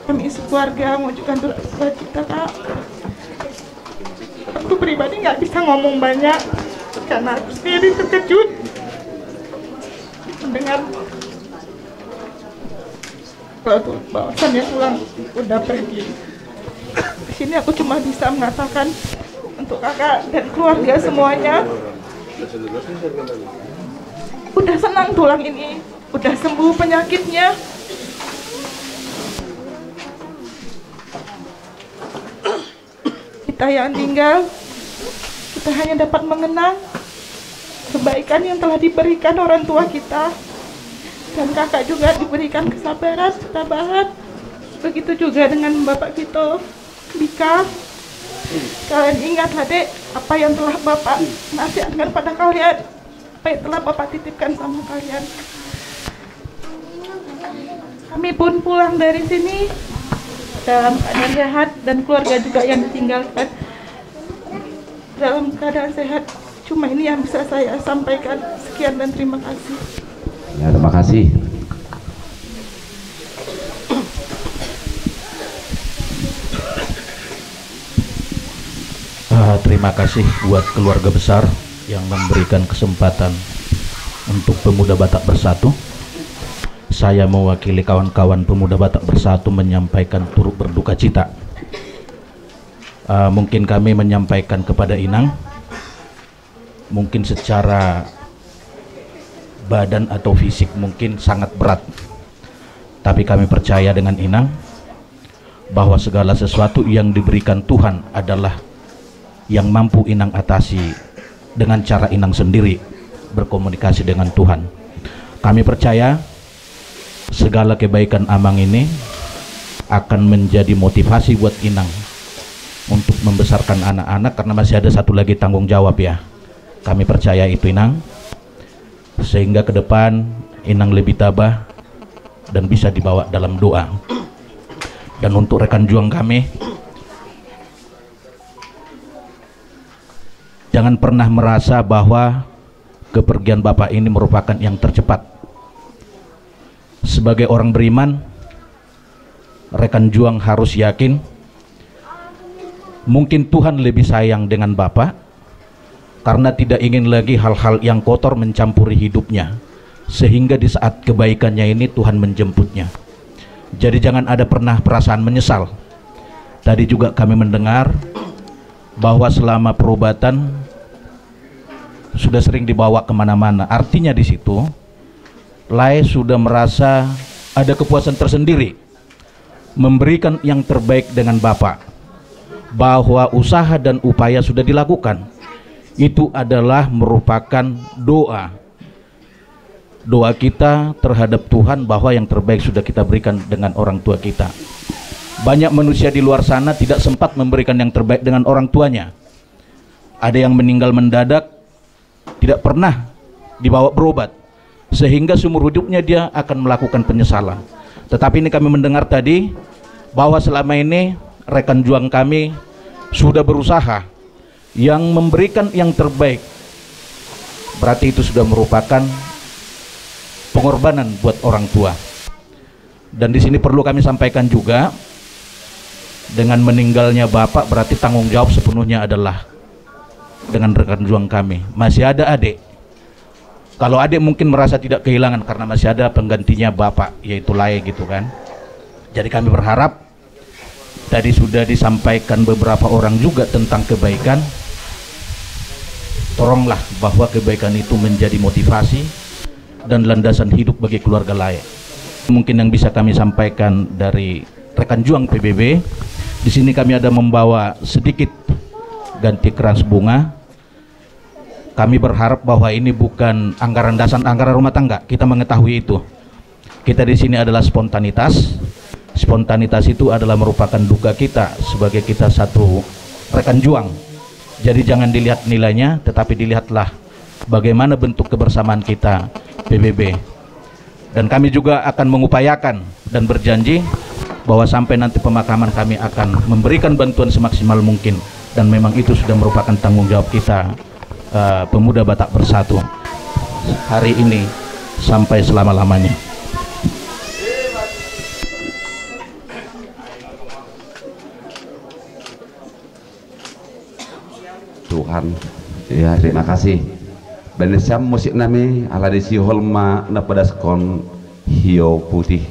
Kami sekeluarga mengajukan turut duka cita, Kak. Aku pribadi nggak bisa ngomong banyak karena aku sendiri terkejut mendengar bahwasannya Tulang udah pergi. Di sini aku cuma bisa mengatakan untuk kakak dan keluarga semuanya, udah senang Tulang ini, udah sembuh penyakitnya. Kita yang tinggal, kita hanya dapat mengenang kebaikan yang telah diberikan orang tua kita, dan kakak juga diberikan kesabaran, ketabahan. Begitu juga dengan bapak kita, Bika. Kalian ingat adik, apa yang telah bapak nasihatkan pada kalian, apa yang telah bapak titipkan sama kalian. Kami pun pulang dari sini dalam keadaan sehat, dan keluarga juga yang ditinggalkan dalam keadaan sehat. Cuma ini yang bisa saya sampaikan. Sekian dan terima kasih. Ya, terima kasih. Terima kasih buat keluarga besar yang memberikan kesempatan untuk Pemuda Batak Bersatu. Saya mewakili kawan-kawan Pemuda Batak Bersatu menyampaikan turut berduka cita. Mungkin kami menyampaikan kepada Inang, mungkin secara badan atau fisik mungkin sangat berat, tapi kami percaya dengan Inang bahwa segala sesuatu yang diberikan Tuhan adalah yang mampu Inang atasi dengan cara Inang sendiri berkomunikasi dengan Tuhan. Kami percaya segala kebaikan Amang ini akan menjadi motivasi buat Inang untuk membesarkan anak-anak, karena masih ada satu lagi tanggung jawab ya. Kami percaya itu Inang, sehingga ke depan Inang lebih tabah dan bisa dibawa dalam doa. Dan untuk rekan juang kami, jangan pernah merasa bahwa kepergian Bapak ini merupakan yang tercepat. Sebagai orang beriman, rekan juang harus yakin mungkin Tuhan lebih sayang dengan Bapak karena tidak ingin lagi hal-hal yang kotor mencampuri hidupnya, sehingga di saat kebaikannya ini Tuhan menjemputnya. Jadi jangan ada pernah perasaan menyesal. Tadi juga kami mendengar bahwa selama perobatan sudah sering dibawa kemana-mana. Artinya di situ Lai sudah merasa ada kepuasan tersendiri memberikan yang terbaik dengan Bapak, bahwa usaha dan upaya sudah dilakukan. Itu adalah merupakan doa kita terhadap Tuhan bahwa yang terbaik sudah kita berikan dengan orang tua kita. Banyak manusia di luar sana tidak sempat memberikan yang terbaik dengan orang tuanya. Ada yang meninggal mendadak, tidak pernah dibawa berobat, sehingga seumur hidupnya dia akan melakukan penyesalan. Tetapi ini kami mendengar tadi bahwa selama ini rekan juang kami sudah berusaha yang memberikan yang terbaik. Berarti itu sudah merupakan pengorbanan buat orang tua. Dan di sini perlu kami sampaikan juga, dengan meninggalnya Bapak berarti tanggung jawab sepenuhnya adalah dengan rekan juang kami. Masih ada adik. Kalau adik mungkin merasa tidak kehilangan karena masih ada penggantinya Bapak, yaitu Lai gitu kan. Jadi kami berharap, tadi sudah disampaikan beberapa orang juga tentang kebaikan. Tolonglah bahwa kebaikan itu menjadi motivasi dan landasan hidup bagi keluarga Lai. Mungkin yang bisa kami sampaikan dari rekan juang PBB, di sini kami ada membawa sedikit ganti keras bunga. Kami berharap bahwa ini bukan anggaran dasar, anggaran rumah tangga. Kita mengetahui itu. Kita di sini adalah spontanitas. Spontanitas itu adalah merupakan duka kita sebagai kita satu rekan juang. Jadi jangan dilihat nilainya, tetapi dilihatlah bagaimana bentuk kebersamaan kita PBB. Dan kami juga akan mengupayakan dan berjanji bahwa sampai nanti pemakaman kami akan memberikan bantuan semaksimal mungkin, dan memang itu sudah merupakan tanggung jawab kita Pemuda Batak Bersatu hari ini sampai selama-lamanya. Tuhan. Ya, terima kasih. Benesiam musik nami ala desi holma na padaskon hiyo putih.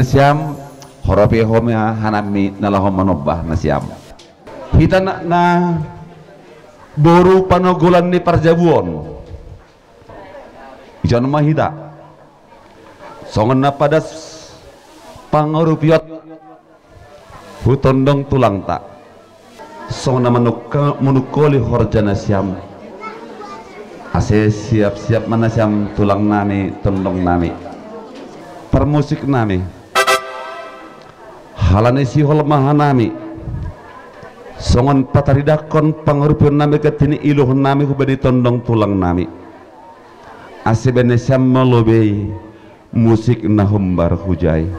Siam horopi homya hanami nalahom manobah na siam hita na boru panogolan ni parjabuon ijan mahita songon na padas pangorupiot hutondong tulang tak songon na manukoli horjana siam ase siap-siap mana siam tulang nami tondong nami permusik nami halane si holmahanami songon pataridakon pangurupion nami ketini iluh nami hubani tondong tulang nami asibene siam melobei musik nahumbar hujai.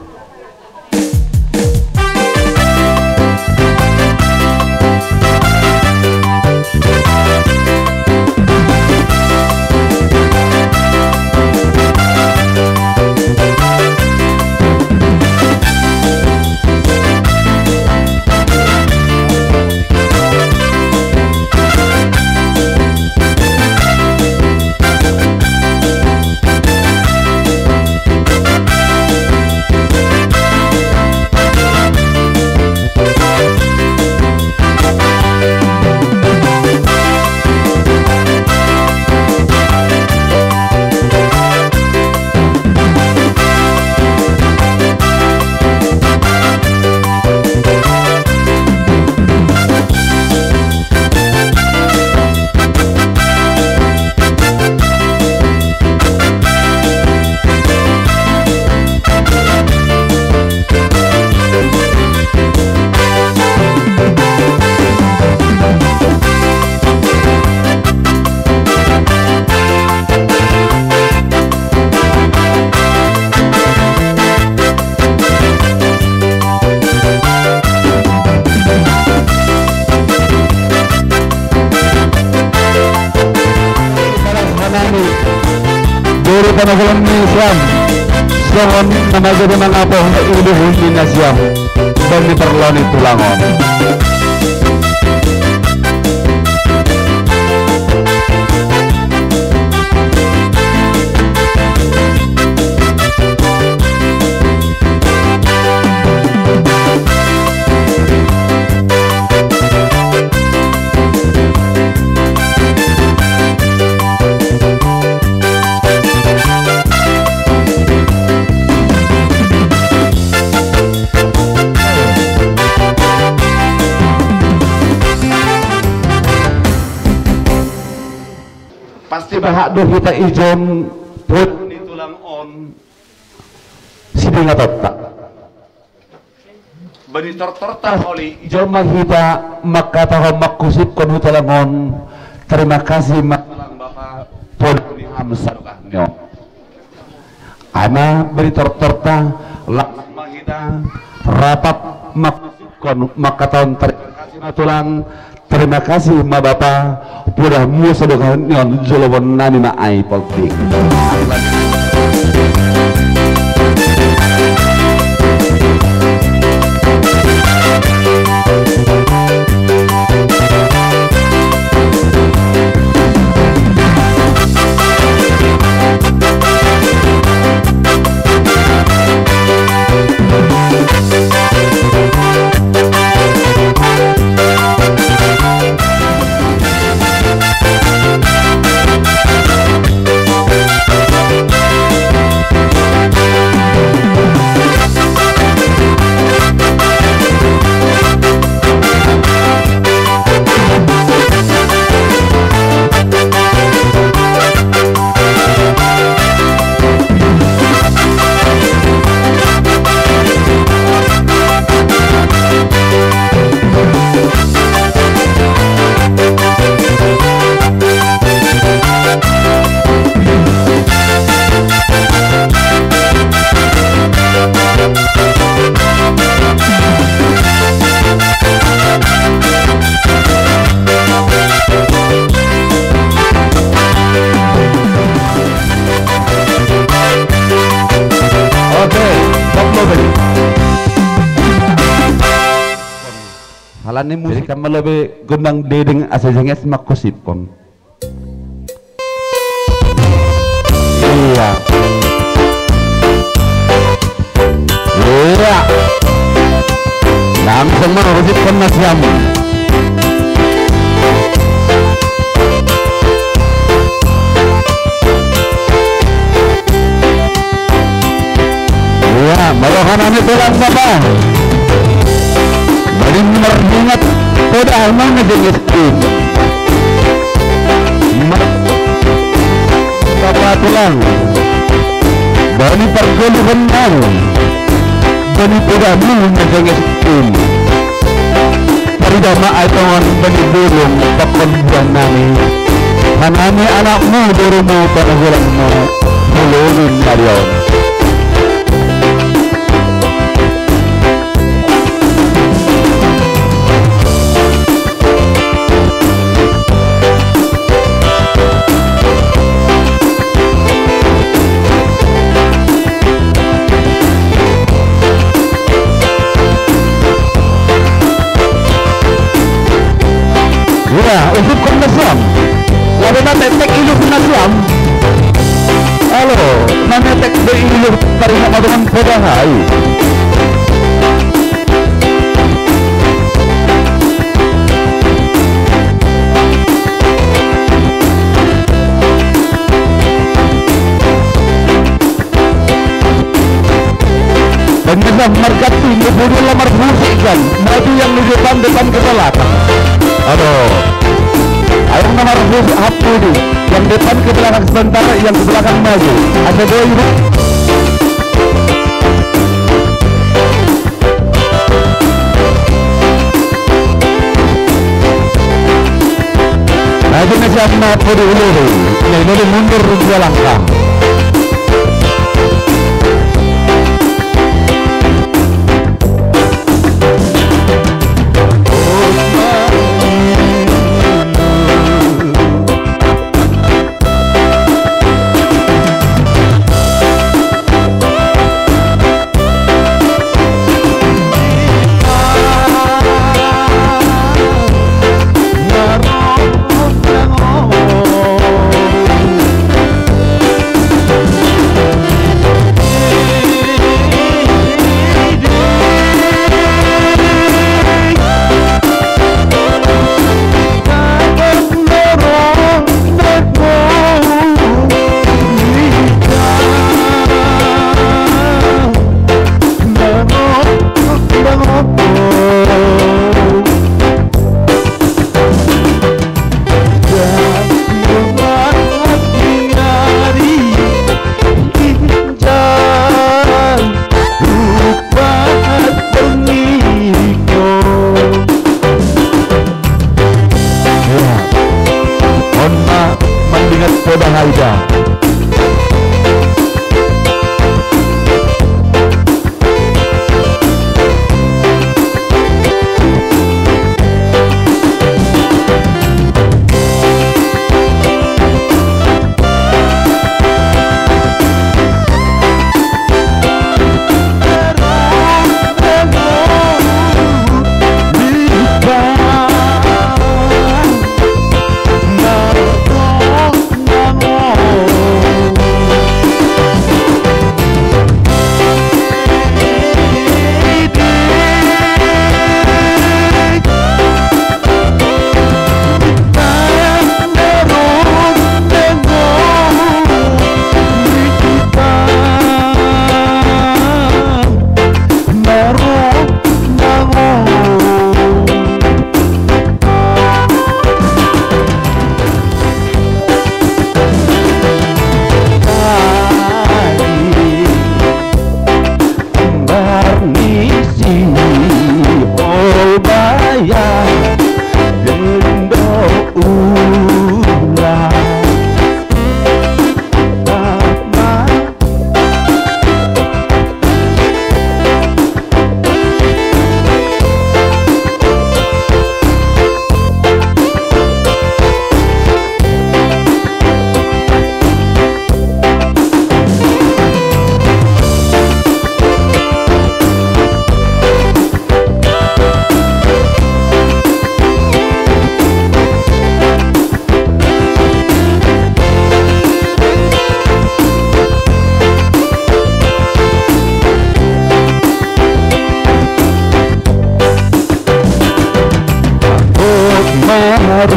Panagulan ni Islam songon namanya dengan apa untuk iluhun ni Nasyam dan diperloni tulangon bahak doh kita ijon put Ni tulang on sini ngatotak bani tortorta oli ijon mahita makataho makusip kon hutalangon terima kasih tulang bapak pun ni hamsadukah nyo ana beri tortorta lak mahita rapat makusip kon makataon terima kasih tulang. Terima kasih ma bapa pura mu sedekah nyon jolobon nani ma ai politik. Alani musik kan lebih gunang dedeng asasnya semak kusipon. Iya. Iya. Langsung merusipkan Mas Yam. Iya, barohan itu lang Bapak. Benar ingat pada mana jenis itu Bapak tulang Bani pergoluhan mau Bani pada mana jenis itu Paridama aitongan bani burung Pakon buang nami Hanami anakmu durumu pada gulangmu Mululun Marion. Ya, usut Komnas HAM. Lalu nanti tek iluh Komnas HAM. Halo, nanti tek iluh tarik sama dengan pedahai. Dan bisa mergati, kemudian lamar musikan, maju yang di depan ke belakang. Aduh, ayo nomor hapus itu, yang depan ke belakang sebentar, yang ke belakang maju. Ada dua ibu. Maju ke siapa pada ulu, ini mundur dua langkah.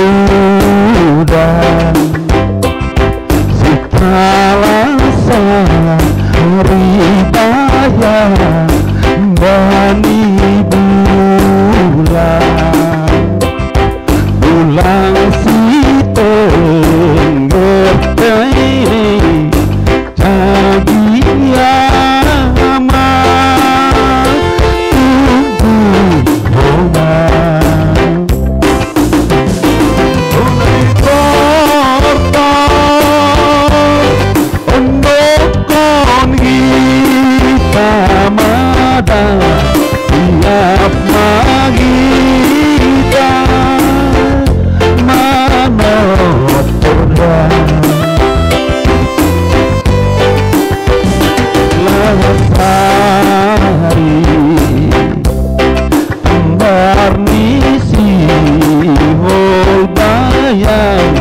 muda setelah sehari bayar bani bulan si tengger ini jadi amat tunggu tiap magita manot lestari embar nisi hol bayang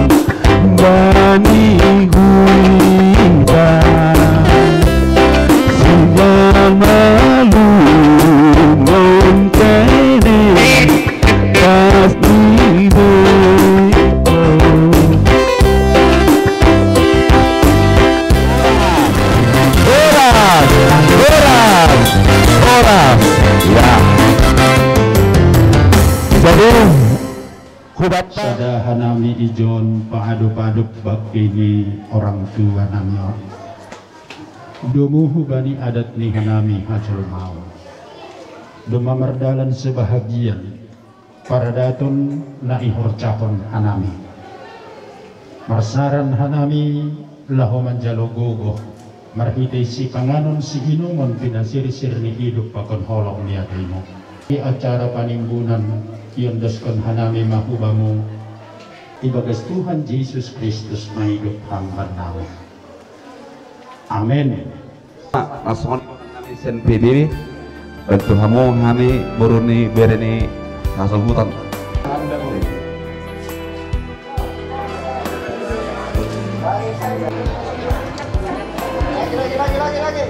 bani guida sinyal malu mengkene pasti Oras ya jadi hubat sada hanami ijon paadu-paduk bakini orang tua namyo dumuhu bani adat ni hanami hajul mau duma merdalan sebahagian para datun na ihorcakon hanami marsaran hanami laho manjalogogo marhitay si panganon si inuman pinasirisir ni hidup pakon holong niatimo di acara panimbunan yundas kon hanami mahubamu ibagas Tuhan Yesus Kristus mahidup hanggan namin. Amin. Nason kami sen PBB bantu hamu kami buruni bereni hasil hutan. Lagi.